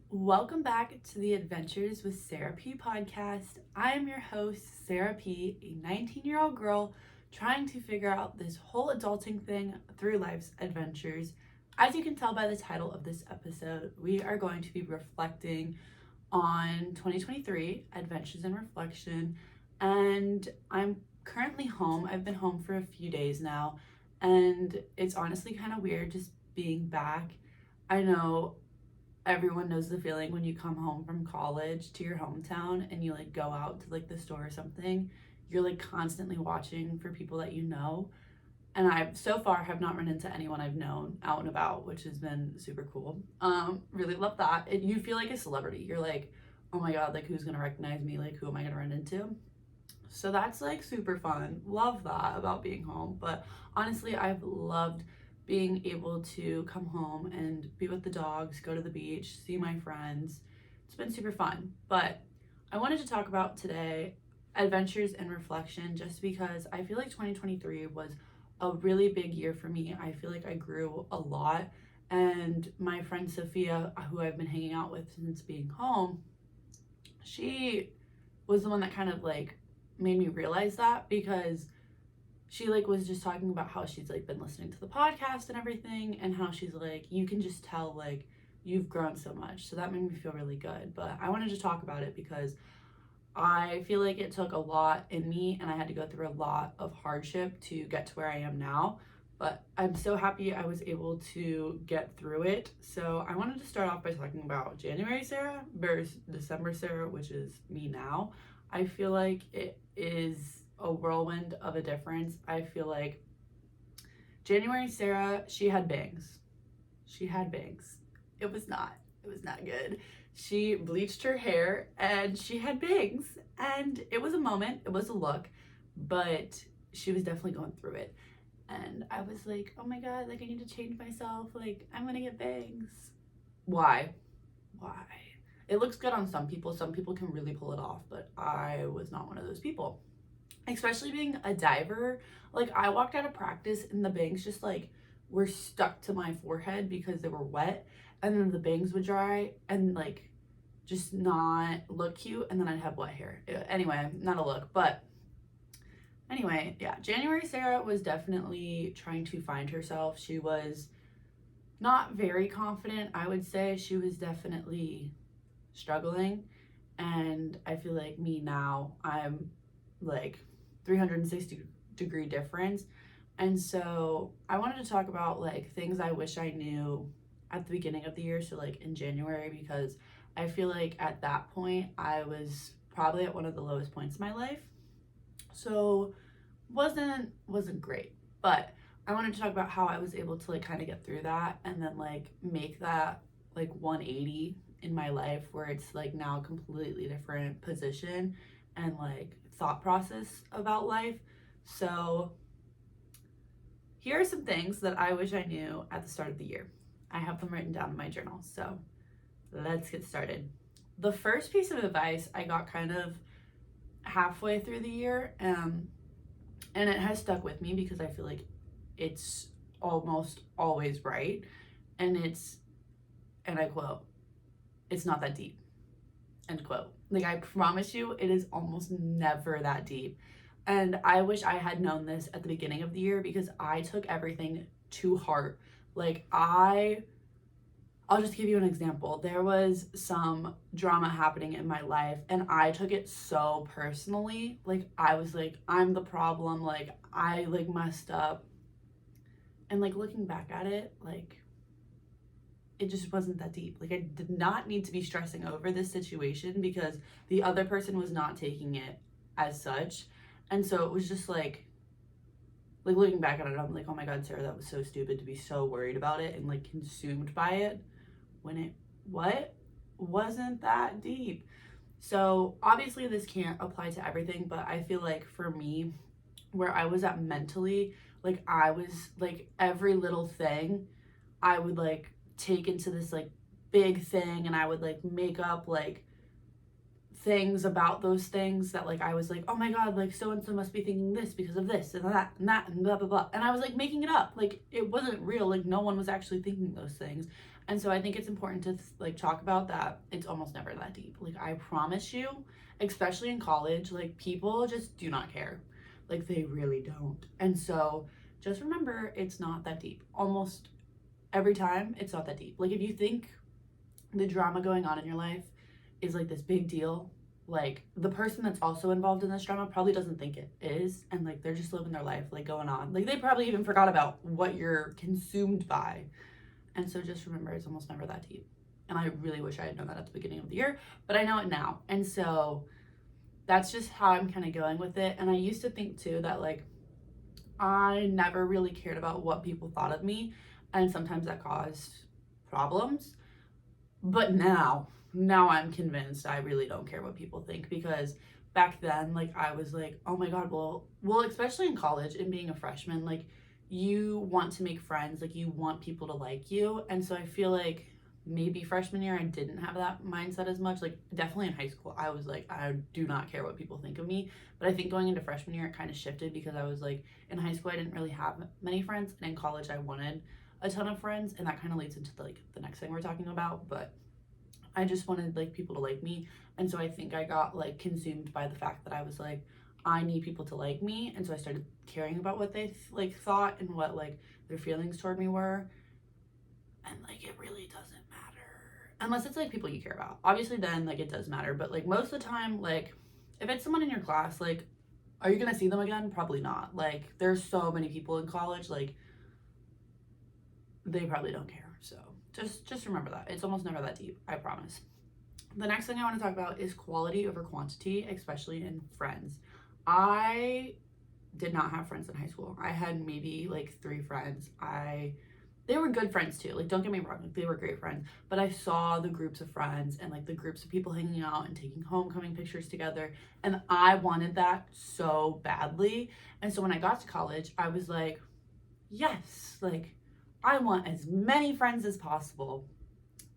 Welcome back to the Adventures with Sarah P podcast. I am your host, Sarah P, a 19-year-old girl trying to figure out this whole adulting thing through life's adventures. As you can tell by the title of this episode, we are going to be reflecting on 2023, Adventures and Reflection, and I'm currently home. I've been home for a few days now, and it's honestly kind of weird just being back. I know everyone knows the feeling when you come home from college to your hometown and you like go out to like the store or something. You're like constantly watching for people that you know. And I so far have not run into anyone I've known out and about, which has been super cool. Really love that. You feel like a celebrity. You're like, oh my god, like who's gonna recognize me? Like who am I gonna run into? So that's like super fun. Love that about being home. But honestly, I've loved being able to come home and be with the dogs, go to the beach, see my friends. It's been super fun. But I wanted to talk about today adventures and reflection just because I feel like 2023 was a really big year for me. I feel like I grew a lot. And my friend Sophia, who I've been hanging out with since being home, she was the one that kind of like made me realize that because she like was just talking about how she's like been listening to the podcast and everything and how she's like you can just tell like you've grown so much. So that made me feel really good. But I wanted to talk about it because I feel like it took a lot in me and I had to go through a lot of hardship to get to where I am now. But I'm so happy I was able to get through it. So I wanted to start off by talking about January Sarah versus December Sarah, which is me now. I feel like it is a whirlwind of a difference. I feel like January Sarah, she had bangs. She had bangs. It was not good. She bleached her hair and she had bangs. And it was a moment, it was a look, but she was definitely going through it. And I was like, oh my god, like I need to change myself. Like I'm gonna get bangs. Why? Why? It looks good on some people. Some people can really pull it off, but I was not one of those people. Especially being a diver, like I walked out of practice and the bangs just like were stuck to my forehead because they were wet, and then the bangs would dry and like just not look cute, and then I'd have wet hair. Anyway, not a look, but anyway, yeah, January Sarah was definitely trying to find herself. She was not very confident, I would say. She was definitely struggling, and I feel like me now, I'm like 360-degree difference. And so I wanted to talk about like things I wish I knew at the beginning of the year, so like in January, because I feel like at that point I was probably at one of the lowest points in my life. So wasn't great. But I wanted to talk about how I was able to like kind of get through that and then like make that like 180 in my life where it's like now a completely different position and like thought process about life. So here are some things that I wish I knew at the start of the year. I have them written down in my journal. So let's get started. The first piece of advice I got kind of halfway through the year, and it has stuck with me because I feel like it's almost always right. And and I quote, "It's not that deep." End quote. Like I promise you, it is almost never that deep. And I wish I had known this at the beginning of the year because I took everything to heart. Like I'll just give you an example. There was some drama happening in my life and I took it so personally. Like I was like, I'm the problem. Like I like messed up. And like looking back at it, like it just wasn't that deep. Like I did not need to be stressing over this situation because the other person was not taking it as such. And so it was just like looking back at it, I'm like, oh my god, Sarah, that was so stupid to be so worried about it and like consumed by it when it wasn't that deep. So obviously this can't apply to everything, but I feel like for me, where I was at mentally, like I was like every little thing I would like take into this like big thing, and I would like make up like things about those things that like I was like, oh my god, like so and so must be thinking this because of this and that and blah blah blah, and I was like making it up. Like it wasn't real. Like no one was actually thinking those things. And so I think it's important to like talk about that. It's almost never that deep. Like I promise you, especially in college, like people just do not care. Like they really don't. And so just remember it's not that deep. Almost every time it's not that deep. Like if you think the drama going on in your life is like this big deal, like the person that's also involved in this drama probably doesn't think it is, and like they're just living their life like going on, like they probably even forgot about what you're consumed by. And so just remember it's almost never that deep. And I really wish I had known that at the beginning of the year, but I know it now. And so that's just how I'm kind of going with it. And I used to think too that like I never really cared about what people thought of me, and sometimes that caused problems. But now I'm convinced I really don't care what people think, because back then like I was like, oh my god, well especially in college and being a freshman, like you want to make friends, like you want people to like you. And so I feel like maybe freshman year I didn't have that mindset as much. Like definitely in high school I was like, I do not care what people think of me. But I think going into freshman year it kind of shifted, because I was like, in high school I didn't really have many friends, and in college I wanted a ton of friends, and that kind of leads into like the next thing we're talking about. But I just wanted like people to like me. And so I think I got like consumed by the fact that I was like, I need people to like me. And so I started caring about what they like thought and what like their feelings toward me were. And like it really doesn't matter unless it's like people you care about. Obviously then like it does matter, but like most of the time, like if it's someone in your class, like are you gonna see them again? Probably not. Like there's so many people in college, like they probably don't care. So just remember that it's almost never that deep, I promise. The next thing I want to talk about is quality over quantity, especially in friends. I did not have friends in high school. I had maybe like 3 friends. They were good friends too. Like don't get me wrong, like they were great friends, but I saw the groups of friends and like the groups of people hanging out and taking homecoming pictures together, and I wanted that so badly. And so when I got to college, I was like, yes, like I want as many friends as possible.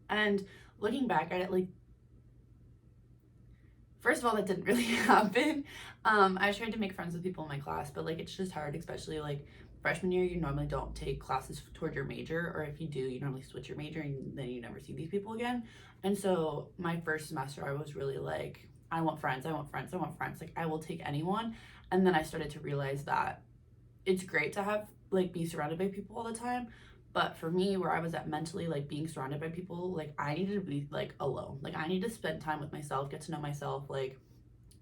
And looking back at it, like first of all, that didn't really happen. I tried to make friends with people in my class, but like it's just hard, especially like freshman year. You normally don't take classes toward your major, or if you do, you normally switch your major and then you never see these people again. And so my first semester, I was really like, I want friends, I want friends, I want friends. Like I will take anyone. And then I started to realize that it's great to have like be surrounded by people all the time. But for me, where I was at mentally, like being surrounded by people, like I needed to be like alone. Like I need to spend time with myself, get to know myself, like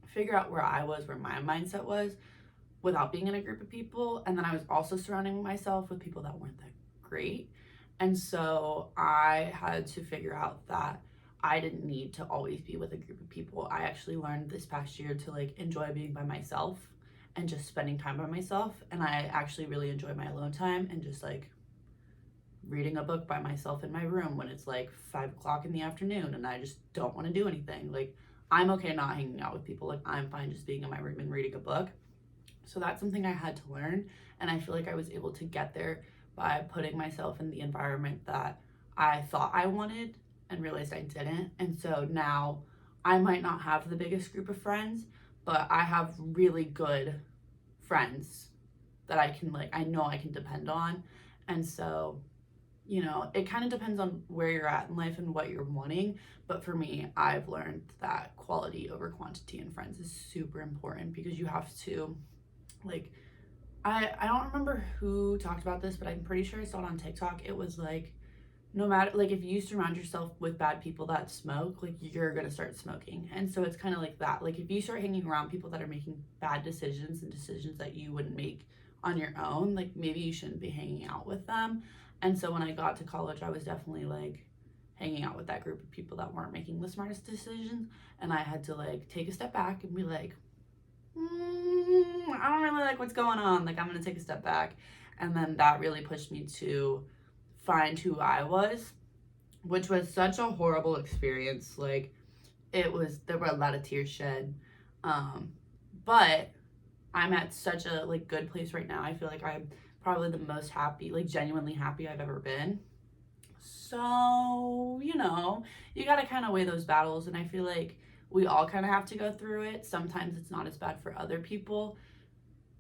figure out where I was, where my mindset was without being in a group of people. And then I was also surrounding myself with people that weren't that great. And so I had to figure out that I didn't need to always be with a group of people. I actually learned this past year to like enjoy being by myself and just spending time by myself. And I actually really enjoy my alone time and just like reading a book by myself in my room when it's like 5 o'clock in the afternoon and I just don't want to do anything. Like I'm okay not hanging out with people. Like I'm fine just being in my room and reading a book. So that's something I had to learn, and I feel like I was able to get there by putting myself in the environment that I thought I wanted and realized I didn't. And so now I might not have the biggest group of friends, but I have really good friends that I can like I know I can depend on. And so it kind of depends on where you're at in life and what you're wanting. But for me, I've learned that quality over quantity in friends is super important, because you have to, like, I don't remember who talked about this, but I'm pretty sure I saw it on TikTok. It was like, no matter, like, if you surround yourself with bad people that smoke, like, you're gonna start smoking. And so it's kind of like that. Like, if you start hanging around people that are making bad decisions and decisions that you wouldn't make on your own, like, maybe you shouldn't be hanging out with them. And so when I got to college, I was definitely like hanging out with that group of people that weren't making the smartest decisions. And I had to like take a step back and be like, I don't really like what's going on. Like, I'm going to take a step back. And then that really pushed me to find who I was, which was such a horrible experience. Like, there were a lot of tears shed. But I'm at such a like good place right now. I feel like I'm probably the most happy, like genuinely happy I've ever been. So, you got to kind of weigh those battles. And I feel like we all kind of have to go through it. Sometimes it's not as bad for other people.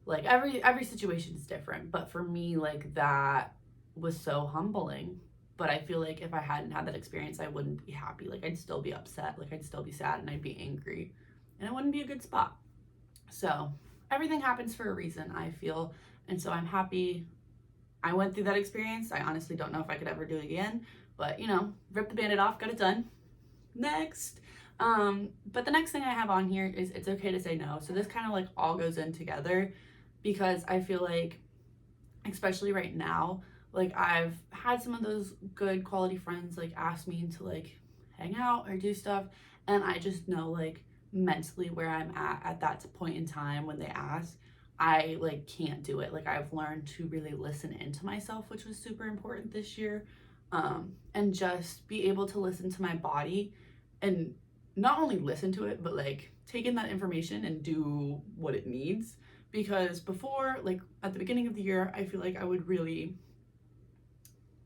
Like every situation is different. But for me, like that was so humbling. But I feel like if I hadn't had that experience, I wouldn't be happy. Like, I'd still be upset. Like, I'd still be sad and I'd be angry. And it wouldn't be a good spot. So everything happens for a reason, I feel. And so I'm happy I went through that experience. I honestly don't know if I could ever do it again. But, rip the Band-Aid off, got it done. Next. But the next thing I have on here is it's okay to say no. So this kind of like all goes in together because I feel like, especially right now, like I've had some of those good quality friends like ask me to like hang out or do stuff, and I just know like mentally where I'm at that point in time when they ask, I like can't do it. Like I've learned to really listen into myself, which was super important this year, and just be able to listen to my body and not only listen to it, but like take in that information and do what it needs. Because before, like at the beginning of the year, I feel like I would really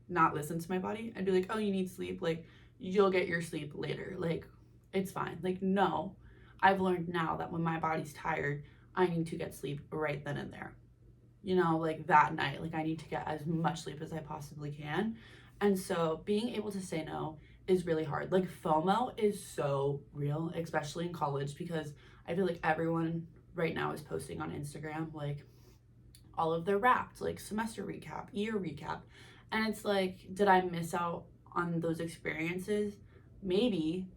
not listen to my body. I'd be like, oh, you need sleep. Like, you'll get your sleep later. Like, it's fine. Like, no. I've learned now that when my body's tired, I need to get sleep right then and there. Like that night, like I need to get as much sleep as I possibly can. And so being able to say no is really hard. Like FOMO is so real, especially in college, because I feel like everyone right now is posting on Instagram like all of their wrapped, like semester recap, year recap. And it's like, did I miss out on those experiences? Maybe,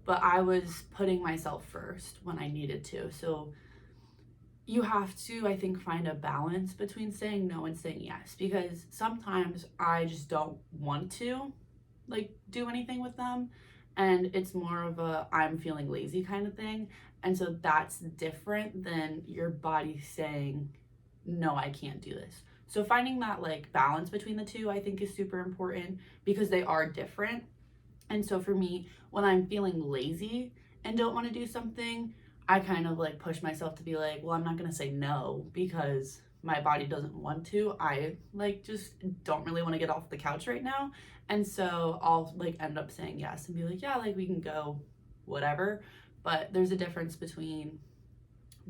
but I was putting myself first when I needed to. So you have to, I think, find a balance between saying no and saying yes, because sometimes I just don't want to like do anything with them, and it's more of a I'm feeling lazy kind of thing. And so that's different than your body saying no, I can't do this. So finding that like balance between the two, I think, is super important because they are different. And so for me, when I'm feeling lazy and don't want to do something, I kind of like push myself to be like, well, I'm not going to say no because my body doesn't want to. I like just don't really want to get off the couch right now. And so I'll like end up saying yes and be like, yeah, like we can go, whatever. But there's a difference between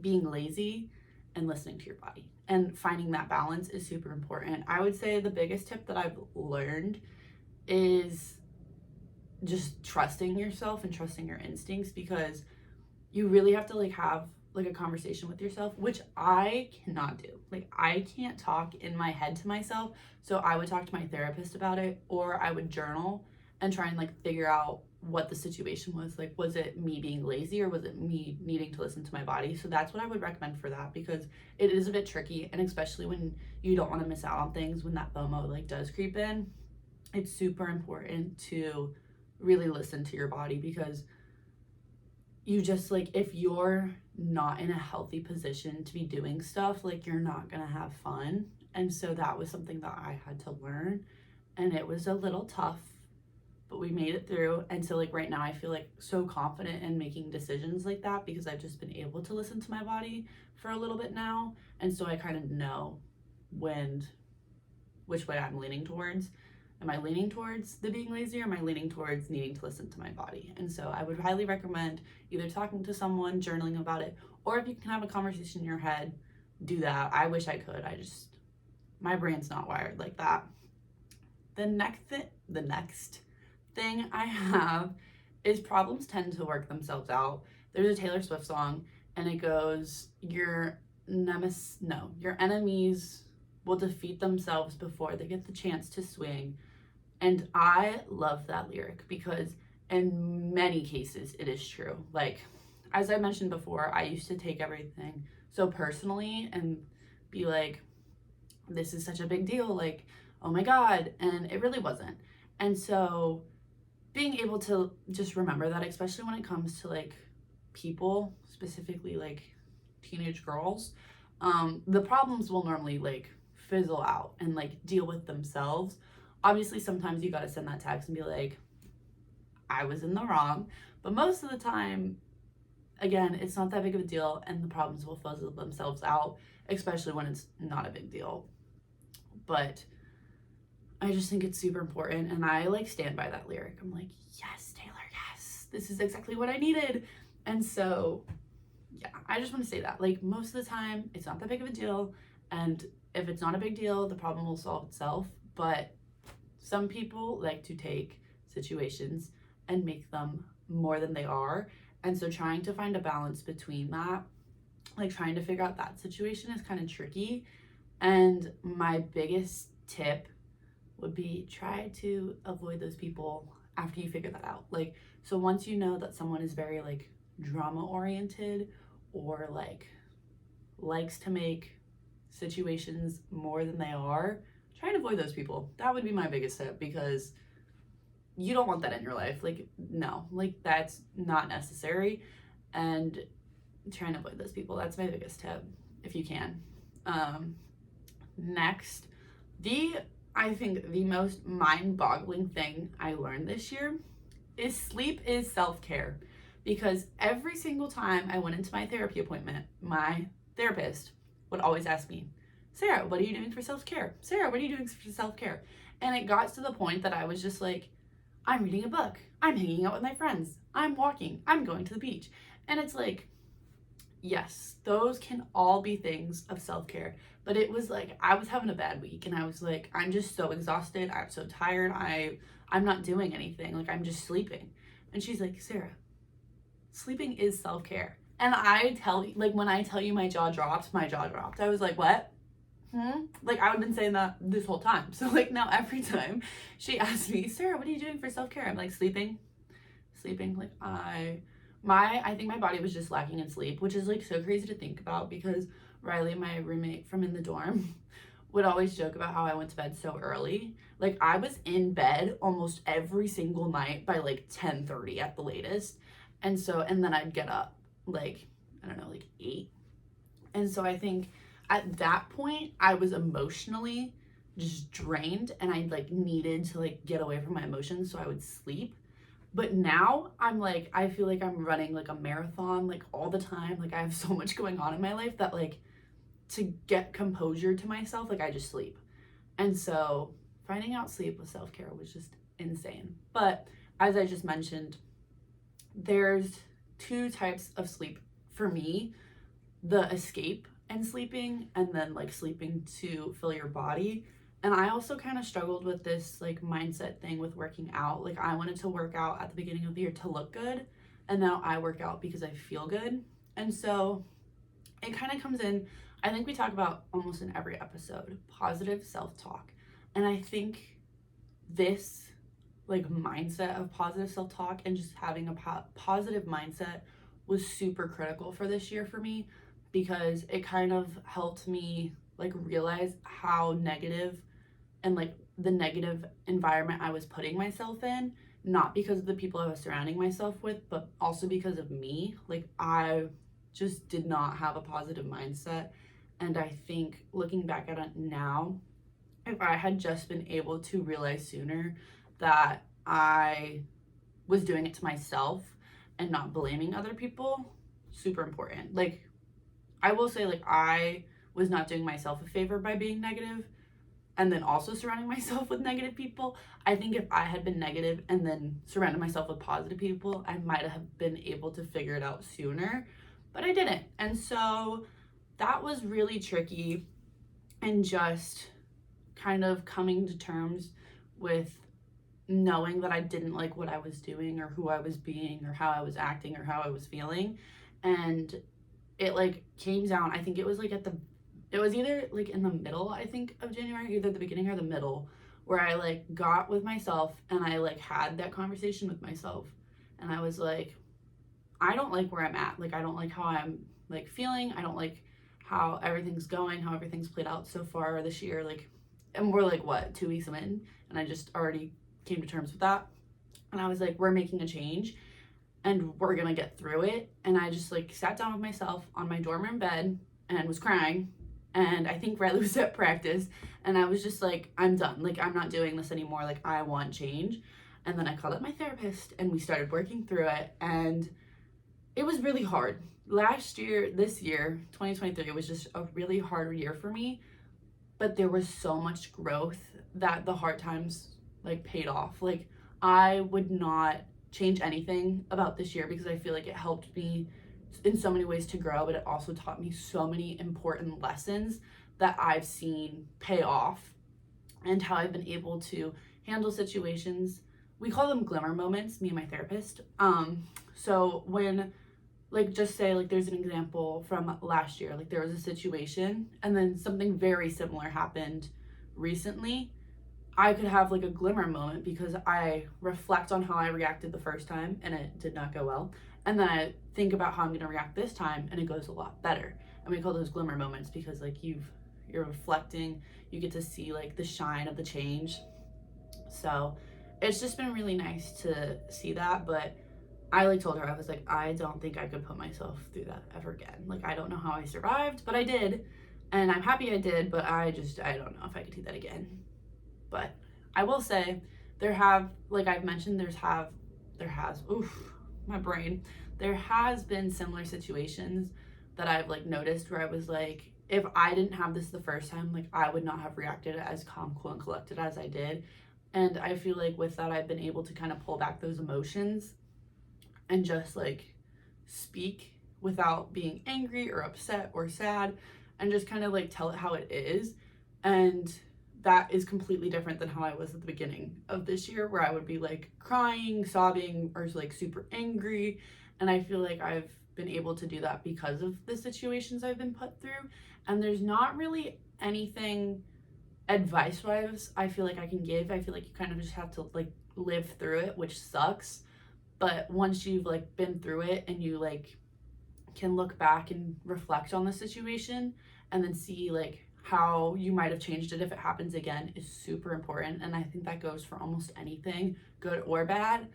being lazy and listening to your body, and finding that balance is super important. I would say the biggest tip that I've learned is just trusting yourself and trusting your instincts, because you really have to like have like a conversation with yourself, which I cannot do. Like I can't talk in my head to myself. So I would talk to my therapist about it, or I would journal and try and like figure out what the situation was. Like, was it me being lazy or was it me needing to listen to my body? So that's what I would recommend for that, because it is a bit tricky, and especially when you don't want to miss out on things, when that FOMO like does creep in, it's super important to really listen to your body, because you just like, if you're not in a healthy position to be doing stuff, like you're not gonna have fun. And so that was something that I had to learn, and it was a little tough, but we made it through. And so like right now I feel like so confident in making decisions like that, because I've just been able to listen to my body for a little bit now. And so I kind of know which way I'm leaning towards. Am I leaning towards the being lazy, or am I leaning towards needing to listen to my body? And so I would highly recommend either talking to someone, journaling about it, or if you can have a conversation in your head, do that. I wish I could. My brain's not wired like that. The next thing I have is problems tend to work themselves out. There's a Taylor Swift song, and it goes, your enemies will defeat themselves before they get the chance to swing. And I love that lyric, because in many cases it is true. Like, as I mentioned before, I used to take everything so personally and be like, this is such a big deal, like, oh my God. And it really wasn't. And so being able to just remember that, especially when it comes to like people, specifically like teenage girls, the problems will normally like fizzle out and like deal with themselves. Obviously, sometimes you gotta send that text and be like, I was in the wrong. But most of the time, again, it's not that big of a deal, and the problems will fizzle themselves out, especially when it's not a big deal. But I just think it's super important, and I like stand by that lyric. I'm like, yes, Taylor, yes, this is exactly what I needed. And so, yeah, I just want to say that, like, most of the time, it's not that big of a deal, and if it's not a big deal, the problem will solve itself. But Some people like to take situations and make them more than they are. And so trying to find a balance between that, like trying to figure out that situation is kind of tricky. And my biggest tip would be try to avoid those people after you figure that out. Like, so once you know that someone is very like drama oriented or like likes to make situations more than they are, try and avoid those people. That would be my biggest tip, because you don't want that in your life. Like, no, like that's not necessary. And try and avoid those people. That's my biggest tip, if you can. Next, I think the most mind-boggling thing I learned this year is sleep is self-care. Because every single time I went into my therapy appointment, my therapist would always ask me, Sarah, what are you doing for self-care? Sarah, what are you doing for self-care? And it got to the point that I was just like, I'm reading a book, I'm hanging out with my friends, I'm walking, I'm going to the beach. And it's like, yes, those can all be things of self-care. But it was like, I was having a bad week and I was like, I'm just so exhausted, I'm so tired, I'm not doing anything, like I'm just sleeping. And she's like, Sarah, sleeping is self-care. And I tell you, like when I tell you my jaw dropped. I was like, what? Like I would have been saying that this whole time. So like now every time she asks me, Sarah, what are you doing for self-care? I'm like, sleeping. Like I think my body was just lacking in sleep, which is like so crazy to think about, because Riley, my roommate from in the dorm, would always joke about how I went to bed so early. Like I was in bed almost every single night by like 10:30 at the latest. And then I'd get up like, I don't know, like 8. And so I think at that point I was emotionally just drained and I like needed to like get away from my emotions, so I would sleep. But now I'm like, I feel like I'm running like a marathon like all the time. Like I have so much going on in my life that like to get composure to myself, like I just sleep. And so finding out sleep with self-care was just insane. But as I just mentioned, there's 2 types of sleep for me: the escape and sleeping, and then like sleeping to fill your body. And I also kind of struggled with this like mindset thing with working out. Like I wanted to work out at the beginning of the year to look good, and now I work out because I feel good. And so it kind of comes in, I think we talk about almost in every episode, positive self-talk. And I think this like mindset of positive self-talk and just having a positive mindset was super critical for this year for me, because it kind of helped me like realize how negative and like the negative environment I was putting myself in, not because of the people I was surrounding myself with, but also because of me. Like I just did not have a positive mindset. And I think looking back at it now, if I had just been able to realize sooner that I was doing it to myself and not blaming other people, super important. Like I will say, like I was not doing myself a favor by being negative and then also surrounding myself with negative people. I think if I had been negative and then surrounded myself with positive people, I might have been able to figure it out sooner, but I didn't. And so that was really tricky, and just kind of coming to terms with knowing that I didn't like what I was doing or who I was being or how I was acting or how I was feeling. And it like came down, I think it was like it was either like in the middle, I think, of January, either the beginning or the middle, where I like got with myself and I like had that conversation with myself. And I was like, I don't like where I'm at. Like I don't like how I'm like feeling. I don't like how everything's going, how everything's played out so far this year. Like, and we're like, what, 2 weeks in? And I just already came to terms with that. And I was like, we're making a change and we're gonna get through it. And I just like sat down with myself on my dorm room bed and was crying. And I think Riley was at practice, and I was just like, I'm done. Like, I'm not doing this anymore. Like, I want change. And then I called up my therapist and we started working through it. And it was really hard. This year, 2023, was just a really hard year for me. But there was so much growth that the hard times like paid off. Like I would not change anything about this year, because I feel like it helped me in so many ways to grow, but it also taught me so many important lessons that I've seen pay off, and how I've been able to handle situations. We call them glimmer moments, me and my therapist. So when, like, just say, like, there's an example from last year, like there was a situation and then something very similar happened recently, I could have like a glimmer moment because I reflect on how I reacted the first time and it did not go well. And then I think about how I'm going to react this time and it goes a lot better. And we call those glimmer moments because like you're reflecting, you get to see like the shine of the change. So it's just been really nice to see that. But I like told her, I was like, I don't think I could put myself through that ever again. Like, I don't know how I survived, but I did. And I'm happy I did, but I don't know if I could do that again. But I will say there have, like I've mentioned, my brain. There has been similar situations that I've like noticed where I was like, if I didn't have this the first time, like I would not have reacted as calm, cool, and collected as I did. And I feel like with that, I've been able to kind of pull back those emotions and just like speak without being angry or upset or sad and just kind of like tell it how it is. And that is completely different than how I was at the beginning of this year, where I would be like crying, sobbing, or like super angry. And I feel like I've been able to do that because of the situations I've been put through. And there's not really anything advice wise I feel like I can give. I feel like you kind of just have to like live through it, which sucks. But once you've like been through it and you like can look back and reflect on the situation and then see like how you might have changed it if it happens again is super important. And I think that goes for almost anything, good or bad.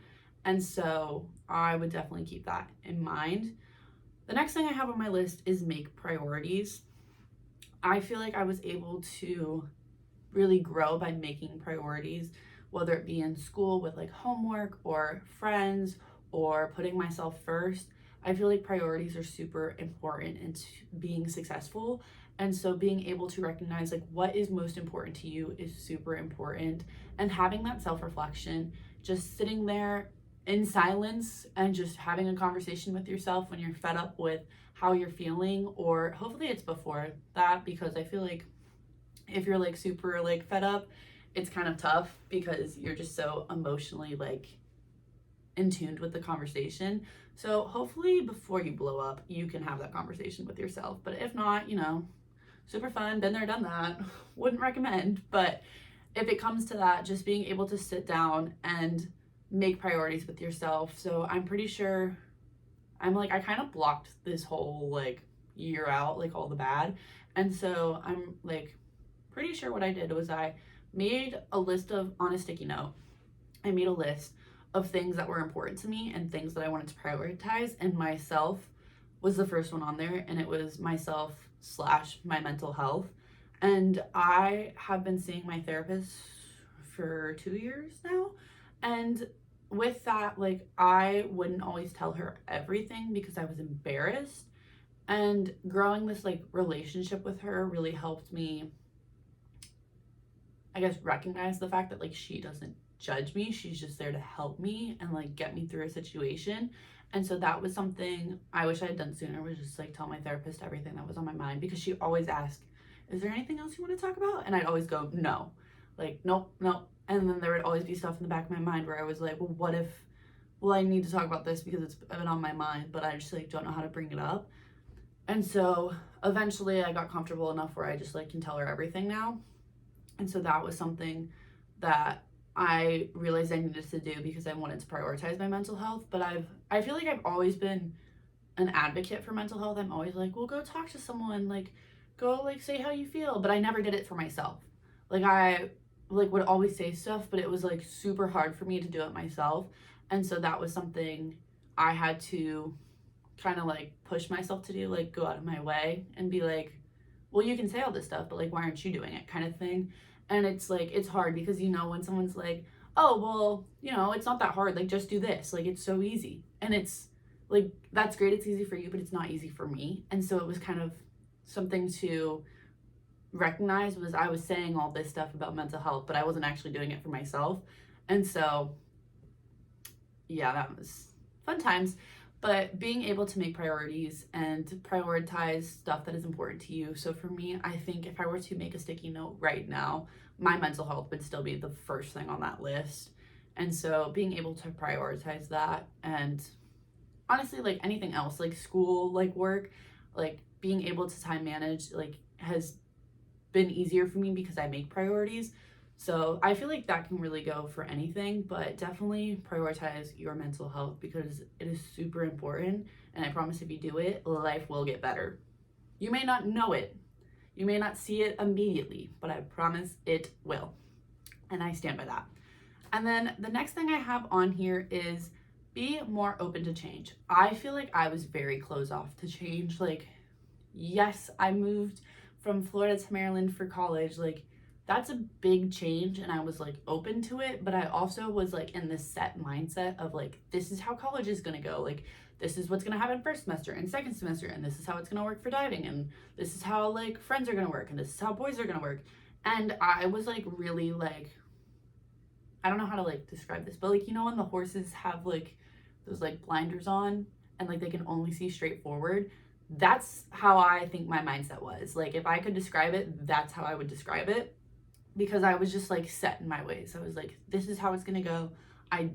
And so I would definitely keep that in mind. The next thing I have on my list is make priorities. I feel like I was able to really grow by making priorities, whether it be in school with like homework or friends or putting myself first. I feel like priorities are super important in being successful. And so being able to recognize like what is most important to you is super important. And having that self-reflection, just sitting there in silence and just having a conversation with yourself when you're fed up with how you're feeling, or hopefully it's before that, because I feel like if you're like super like fed up, it's kind of tough because you're just so emotionally like in tuned with the conversation. So hopefully before you blow up, you can have that conversation with yourself. But if not, super fun, been there, done that, wouldn't recommend. But if it comes to that, just being able to sit down and make priorities with yourself. So I'm pretty sure I kind of blocked this whole like year out, like all the bad. And so I'm like pretty sure what I did was I made a list on a sticky note. I made a list of things that were important to me and things that I wanted to prioritize, and myself was the first one on there, and it was myself / my mental health. And I have been seeing my therapist for 2 years now, and with that, like, I wouldn't always tell her everything because I was embarrassed. And growing this like relationship with her really helped me, I guess, recognize the fact that like she doesn't judge me. She's just there to help me and like get me through a situation. And so that was something I wish I had done sooner, was just like tell my therapist everything that was on my mind, because she always asked, is there anything else you want to talk about? And I'd always go, no, like, nope. And then there would always be stuff in the back of my mind where I was like, well, I need to talk about this because it's been on my mind, but I just like don't know how to bring it up. And so eventually I got comfortable enough where I just like can tell her everything now. And so that was something that I realized I needed to do because I wanted to prioritize my mental health. But I feel like I've always been an advocate for mental health. I'm always like, well, go talk to someone, like go like say how you feel. But I never did it for myself. Like I like would always say stuff, but it was like super hard for me to do it myself. And so that was something I had to kind of like push myself to do, like go out of my way and be like, well, you can say all this stuff, but like, why aren't you doing it, kind of thing. And it's like, it's hard because, when someone's like, oh, well, it's not that hard, like just do this, like it's so easy. And it's like, that's great, it's easy for you, but it's not easy for me. And so it was kind of something to recognize, was I was saying all this stuff about mental health, but I wasn't actually doing it for myself. And so yeah, that was fun times. But being able to make priorities and prioritize stuff that is important to you. So for me, I think if I were to make a sticky note right now, my mental health would still be the first thing on that list. And so being able to prioritize that, and honestly, like anything else, like school, like work, like being able to time manage, like has been easier for me because I make priorities. So I feel like that can really go for anything, but definitely prioritize your mental health because it is super important. And I promise if you do it, life will get better. You may not know it, you may not see it immediately, but I promise it will. And I stand by that. And then the next thing I have on here is be more open to change. I feel like I was very closed off to change. Like, yes, I moved from Florida to Maryland for college. Like, that's a big change, and I was like open to it, but I also was like in this set mindset of like, this is how college is gonna go. Like, this is what's gonna happen first semester and second semester, and this is how it's gonna work for diving, and this is how like friends are gonna work, and this is how boys are gonna work. And I was like really like, I don't know how to like describe this, but like, you know, when the horses have like those like blinders on and like they can only see straight forward, that's how I think my mindset was. Like, if I could describe it, that's how I would describe it, because I was just like set in my ways. I was like, this is how it's gonna go. I'm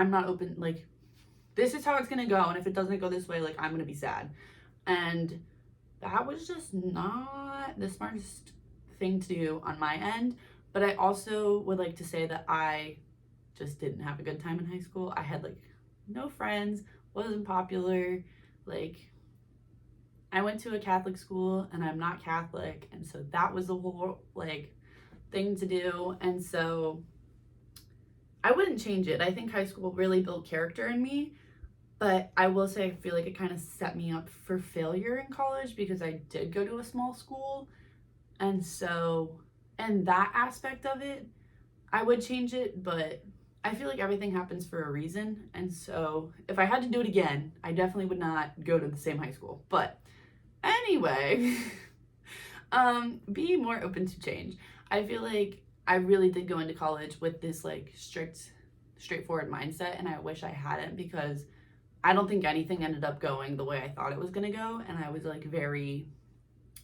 not open, like, this is how it's gonna go, and if it doesn't go this way, like, I'm gonna be sad. And that was just not the smartest thing to do on my end. But I also would like to say that I just didn't have a good time in high school. I had like no friends, wasn't popular. Like, I went to a Catholic school and I'm not Catholic, and so that was the whole like thing to do. And so I wouldn't change it. I think high school really built character in me, but I will say I feel like it kind of set me up for failure in college because I did go to a small school. And so, and that aspect of it, I would change it, but I feel like everything happens for a reason. And so if I had to do it again, I definitely would not go to the same high school. But anyway, be more open to change. I feel like I really did go into college with this like strict, straightforward mindset, and I wish I hadn't, because I don't think anything ended up going the way I thought it was gonna go, and I was like very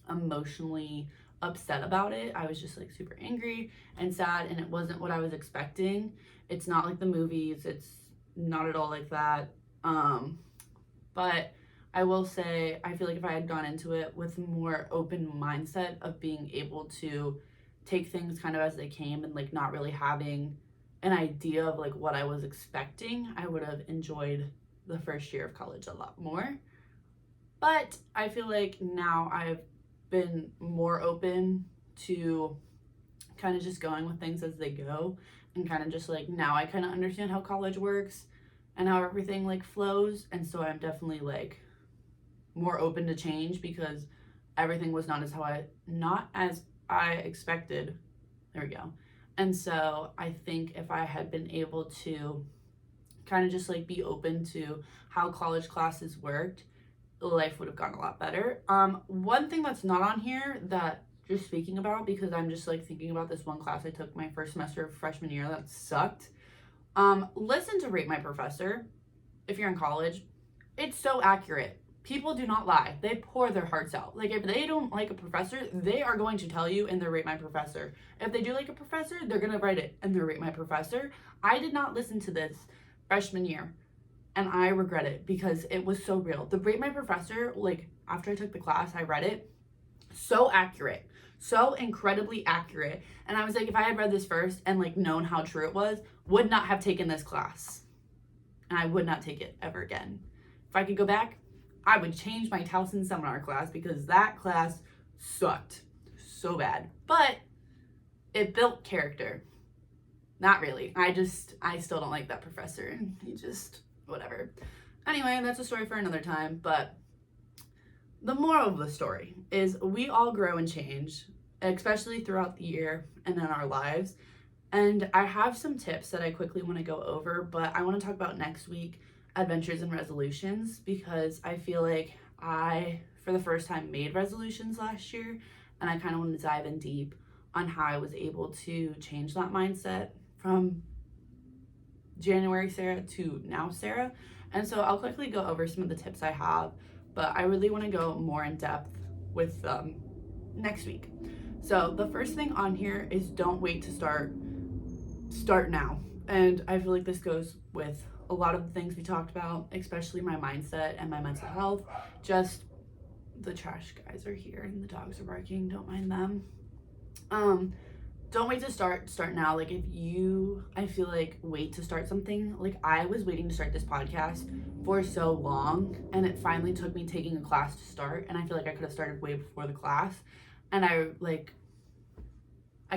emotionally upset about it. I was just like super angry and sad, and it wasn't what I was expecting. It's not like the movies, it's not at all like that. But I will say, I feel like if I had gone into it with more open mindset of being able to take things kind of as they came and like not really having an idea of like what I was expecting, I would have enjoyed the first year of college a lot more. But I feel like now I've been more open to kind of just going with things as they go, and kind of just like, now I kind of understand how college works and how everything like flows. And so I'm definitely like more open to change because everything was not as I expected. There we go. And so I think if I had been able to kind of just like be open to how college classes worked, life would have gone a lot better. One thing that's not on here that just speaking about, because I'm just like thinking about this one class I took my first semester of freshman year that sucked. Listen to Rate My Professor if you're in college. It's so accurate. People do not lie. They pour their hearts out. Like, if they don't like a professor, they are going to tell you in their Rate My Professor. If they do like a professor, they're going to write it in their Rate My Professor. I did not listen to this freshman year, and I regret it because it was so real. The Rate My Professor, like, after I took the class, I read it. So accurate. So incredibly accurate. And I was like, if I had read this first and like known how true it was, would not have taken this class. And I would not take it ever again. If I could go back, I would change my Towson seminar class because that class sucked so bad. But it built character. Not really. I still don't like that professor. He just, whatever. Anyway, that's a story for another time. But the moral of the story is we all grow and change, especially throughout the year and in our lives. And I have some tips that I quickly want to go over, but I want to talk about next week, adventures and resolutions, because I feel like I, for the first time, made resolutions last year, and I kind of want to dive in deep on how I was able to change that mindset from January Sarah to now Sarah. And so I'll quickly go over some of the tips I have, but I really want to go more in depth with them next week. So the first thing on here is don't wait to start. Start now. And I feel like this goes with a lot of the things we talked about, especially my mindset and my mental health. Just the trash guys are here and the dogs are barking. Don't mind them. Don't wait to start now. Like if you, I feel like wait to start something, like I was waiting to start this podcast for so long, and it finally took me taking a class to start, and I feel like I could have started way before the class, and I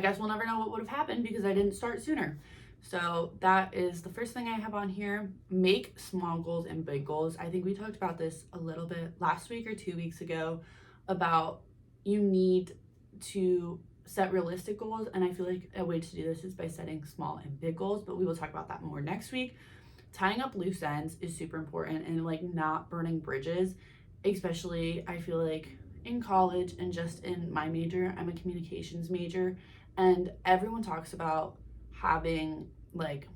guess we'll never know what would have happened because I didn't start sooner. So that is the first thing I have on here. Make small goals and big goals. I think we talked about this a little bit last week or 2 weeks ago about you need to set realistic goals, and I feel like a way to do this is by setting small and big goals, but we will talk about that more next week. Tying up loose ends is super important, and like not burning bridges, especially I feel like in college and just in my major. I'm a communications major, and everyone talks about having like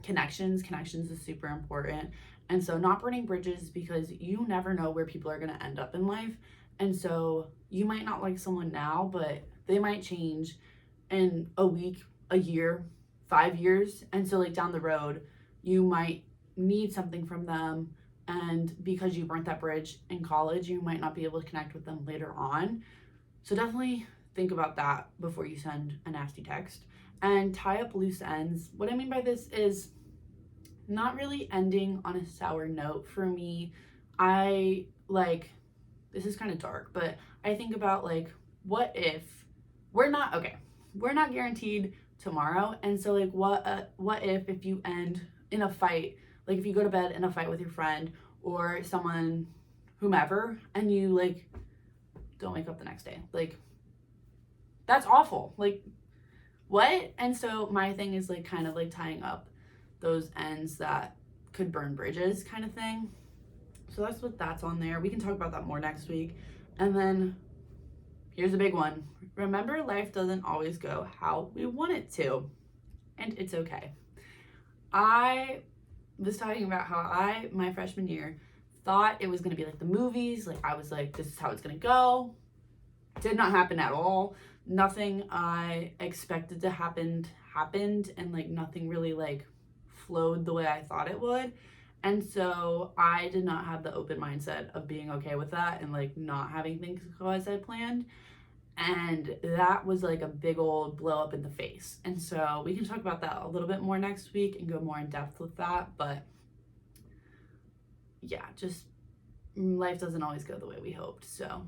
connections is super important, and so not burning bridges, because you never know where people are going to end up in life. And so you might not like someone now, but they might change in a week, a year, 5 years. And so like down the road, you might need something from them. And because you burnt that bridge in college, you might not be able to connect with them later on. So definitely think about that before you send a nasty text. And tie up loose ends. What I mean by this is not really ending on a sour note for me. This is kind of dark, but I think about like, what if we're not guaranteed tomorrow. And so like, what if you end in a fight, like if you go to bed in a fight with your friend or someone, whomever, and you like don't wake up the next day, like that's awful. Like what? And so my thing is like kind of like tying up those ends that could burn bridges kind of thing. So that's on there. We can talk about that more next week. And then here's a big one. Remember, life doesn't always go how we want it to, and it's okay. I was talking about how my freshman year, thought it was going to be like the movies. Like I was like, this is how it's going to go. Did not happen at all. Nothing I expected to happen happened, and like nothing really like flowed the way I thought it would. And so I did not have the open mindset of being okay with that and like not having things go as I planned. And that was like a big old blow up in the face. And so we can talk about that a little bit more next week and go more in depth with that. But yeah, just life doesn't always go the way we hoped. So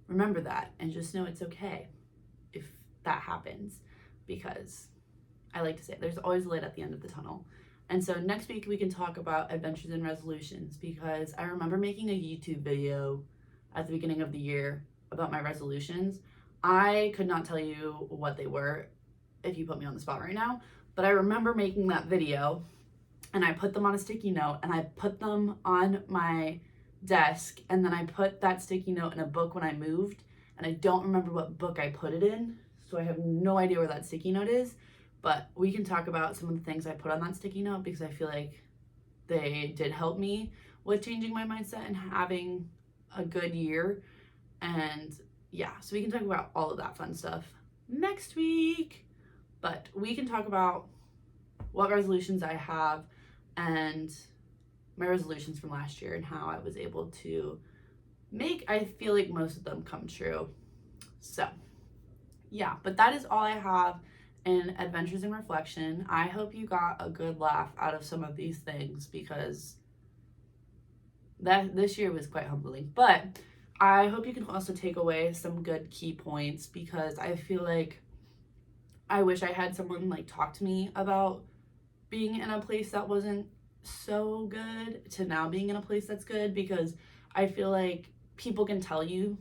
remember that and just know it's okay if that happens, because I like to say there's always light at the end of the tunnel. And so next week we can talk about adventures and resolutions, because I remember making a YouTube video at the beginning of the year about my resolutions. I could not tell you what they were if you put me on the spot right now, but I remember making that video and I put them on a sticky note and I put them on my desk, and then I put that sticky note in a book when I moved, and I don't remember what book I put it in, so I have no idea where that sticky note is. But we can talk about some of the things I put on that sticky note, because I feel like they did help me with changing my mindset and having a good year. And yeah, so we can talk about all of that fun stuff next week. But we can talk about what resolutions I have and my resolutions from last year and how I was able to make, I feel like, most of them come true. So yeah, but that is all I have in Adventures in Reflection. I hope you got a good laugh out of some of these things, because this year was quite humbling. But I hope you can also take away some good key points, because I feel like I wish I had someone like talk to me about being in a place that wasn't so good to now being in a place that's good, because I feel like people can tell you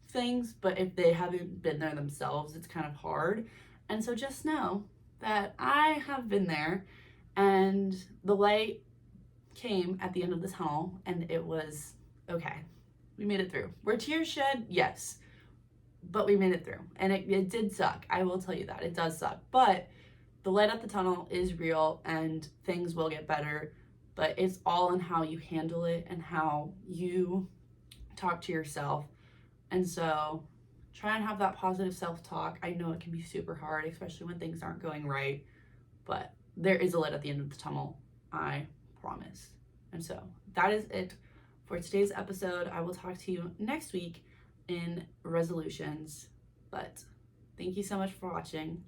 things, but if they haven't been there themselves, it's kind of hard. And so just know that I have been there, and the light came at the end of the tunnel, and it was okay. We made it through. Were tears shed? Yes. But we made it through. And it did suck. I will tell you that. It does suck. But the light at the tunnel is real, and things will get better. But it's all in how you handle it and how you talk to yourself. And so Try and have that positive self-talk. I know it can be super hard, especially when things aren't going right, but there is a light at the end of the tunnel, I promise. And so that is it for today's episode. I will talk to you next week in resolutions, but thank you so much for watching.